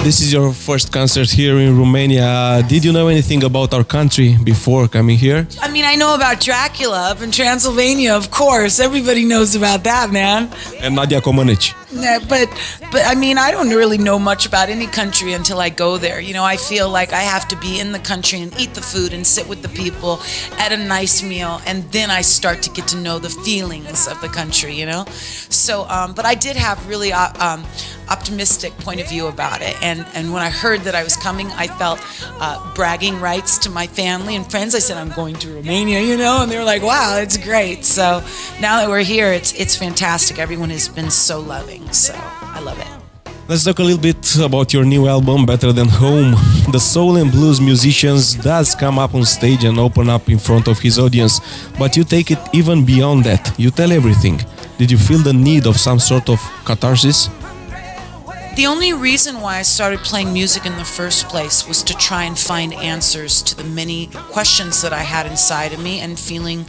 This is your first concert here in Romania. Did you know anything about our country before coming here? I mean, I know about Dracula up in Transylvania, of course. Everybody knows about that, man. And Nadia Comăneci. Yeah, but I mean, I don't really know much about any country until I go there. You know, I feel like I have to be in the country and eat the food and sit with the people at a nice meal, and then I start to get to know the feelings of the country, you know? So, but I did have really optimistic point of view about it, and when I heard that I was coming, I felt bragging rights to my family and friends. I said, I'm going to Romania, you know, and they were like, wow, it's great. So now that we're here, it's fantastic. Everyone has been so loving. So I love it. Let's talk a little bit about your new album, Better Than Home. The soul and blues musicians does come up on stage and open up in front of his audience, but you take it even beyond that. You tell everything. Did you feel the need of some sort of catharsis? The only reason why I started playing music in the first place was to try and find answers to the many questions that I had inside of me and feeling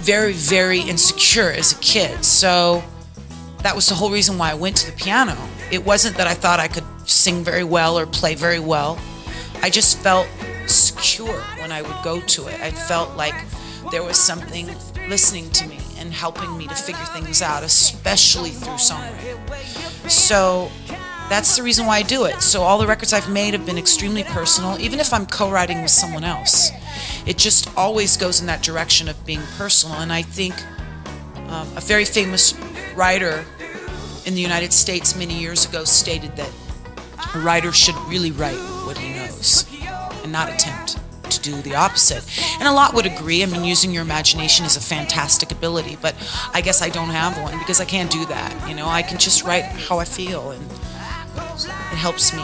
very, very insecure as a kid. So that was the whole reason why I went to the piano. It wasn't that I thought I could sing very well or play very well. I just felt secure when I would go to it. I felt like there was something listening to me and helping me to figure things out, especially through songwriting. So that's the reason why I do it. So all the records I've made have been extremely personal, even if I'm co-writing with someone else. It just always goes in that direction of being personal. And I think a very famous writer in the United States many years ago stated that a writer should really write what he knows and not attempt to do the opposite. And a lot would agree. I mean, using your imagination is a fantastic ability, but I guess I don't have one because I can't do that. You know, I can just write how I feel, and it helps me.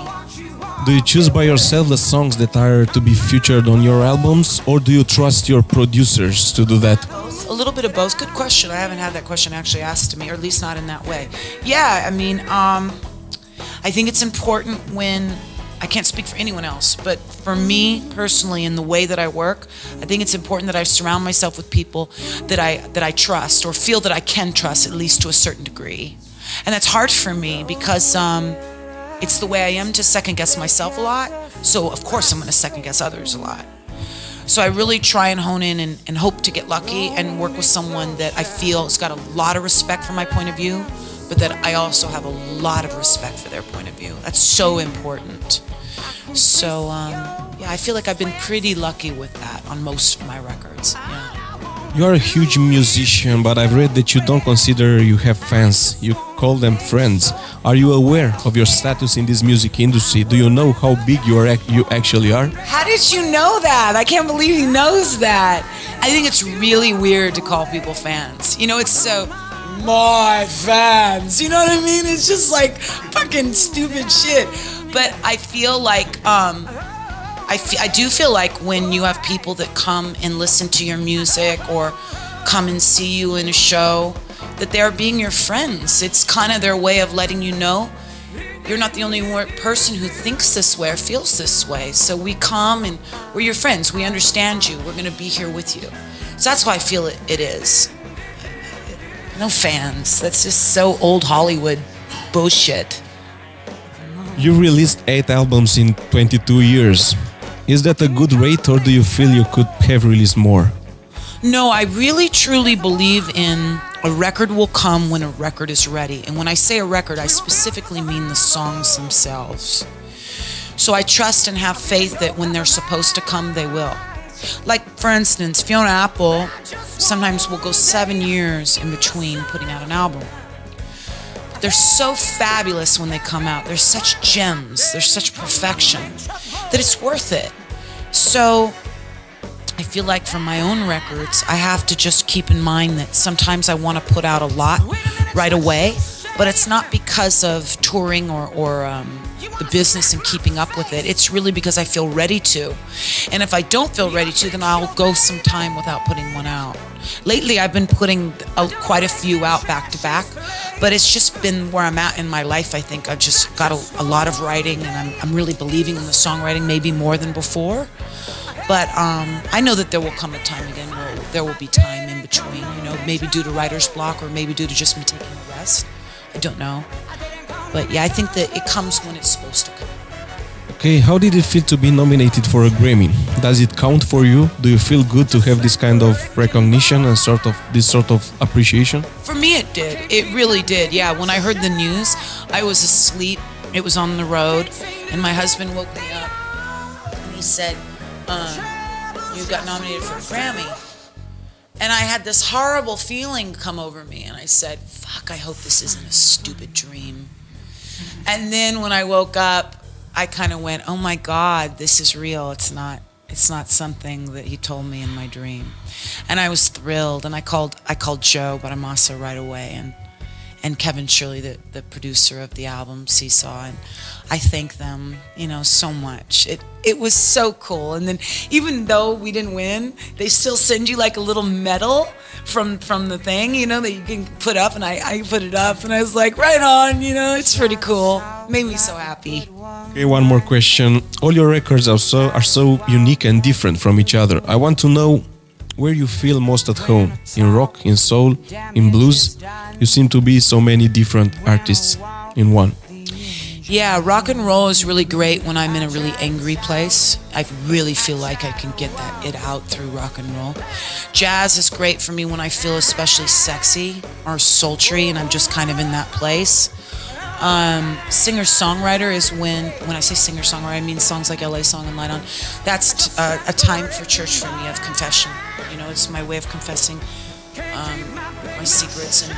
Do you choose by yourself the songs that are to be featured on your albums, or do you trust your producers to do that? A little bit of both. Good question. I haven't had that question actually asked to me, or at least not in that way. Yeah, I mean, I think it's important when, I can't speak for anyone else, but for me personally, in the way that I work, I think it's important that I surround myself with people that I trust, or feel that I can trust, at least to a certain degree. And that's hard for me because it's the way I am to second guess myself a lot. So of course I'm going to second guess others a lot. So I really try and hone in and hope to get lucky and work with someone that I feel has got a lot of respect for my point of view, but that I also have a lot of respect for their point of view. That's so important. So yeah, I feel like I've been pretty lucky with that on most of my records. Yeah. You are a huge musician, but I've read that you don't consider you have fans. You call them friends. Are you aware of your status in this music industry? Do you know how big you actually are? How did you know that? I can't believe he knows that. I think it's really weird to call people fans. You know, it's so, my fans. You know what I mean? It's just like fucking stupid shit. But I feel like, I do feel like when you have people that come and listen to your music or come and see you in a show, that they're being your friends. It's kind of their way of letting you know you're not the only person who thinks this way or feels this way. So we come and we're your friends. We understand you. We're going to be here with you. So that's why I feel it is. No fans. That's just so old Hollywood bullshit. You released 8 albums in 22 years. Is that a good rate, or do you feel you could have released more? No, I really truly believe in a record will come when a record is ready. And when I say a record, I specifically mean the songs themselves. So I trust and have faith that when they're supposed to come, they will. Like, for instance, Fiona Apple sometimes will go 7 years in between putting out an album. They're so fabulous when they come out. They're such gems. They're such perfection that it's worth it. So I feel like for my own records, I have to just keep in mind that sometimes I want to put out a lot right away, but it's not because of touring or the business and keeping up with it. It's really because I feel ready to. And if I don't feel ready to, then I'll go some time without putting one out. Lately, I've been putting quite a few out back to back, but it's just been where I'm at in my life. I think I've just got a lot of writing, and I'm really believing in the songwriting, maybe more than before. But I know that there will come a time again where there will be time in between, you know, maybe due to writer's block or maybe due to just me taking a rest. I don't know. But yeah, I think that it comes when it's supposed to come. Okay, how did it feel to be nominated for a Grammy? Does it count for you? Do you feel good to have this kind of recognition and this sort of appreciation? For me, it did. It really did. Yeah, when I heard the news, I was asleep. It was on the road, and my husband woke me up, and he said, "You got nominated for a Grammy." And I had this horrible feeling come over me, and I said, "Fuck, I hope this isn't a stupid dream." And then when I woke up, I kind of went, "Oh my God, this is real. It's not something that he told me in my dream." And I was thrilled, and I called Joe Bonamassa right away, and Kevin Shirley, the producer of the album Seesaw, and I thank them, so much. It was so cool. And then even though we didn't win, they still send you like a little medal from the thing, that you can put up, and I put it up, and I was like, right on, it's pretty cool. Made me so happy. Okay, one more question. All your records are so unique and different from each other. I want to know where you feel most at home. In rock, in soul, in blues? You seem to be so many different artists in one. Yeah, rock and roll is really great when I'm in a really angry place. I really feel like I can get it out through rock and roll. Jazz is great for me when I feel especially sexy or sultry, and I'm just kind of in that place. Singer-songwriter is when I say singer-songwriter, I mean songs like LA Song and Light On. That's a time for church for me of confession. It's my way of confessing my secrets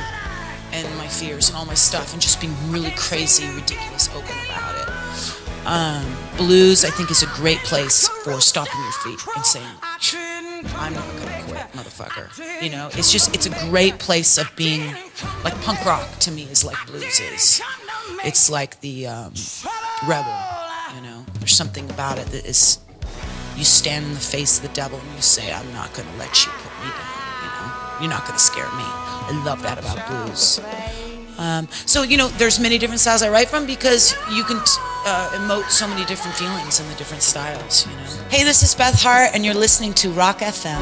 and my fears and all my stuff, and just being really crazy, ridiculous, open about it. Blues, I think, is a great place for stopping your feet and saying, "I'm not gonna quit, motherfucker." It's a great place of being, like punk rock to me is like blues is. It's like the rebel, There's something about it that is, you stand in the face of the devil and you say, "I'm not gonna let you put me down, You're not gonna scare me." I love that about blues. So there's many different styles I write from, because you can emote so many different feelings in the different styles. Hey, this is Beth Hart, and you're listening to Rock FM.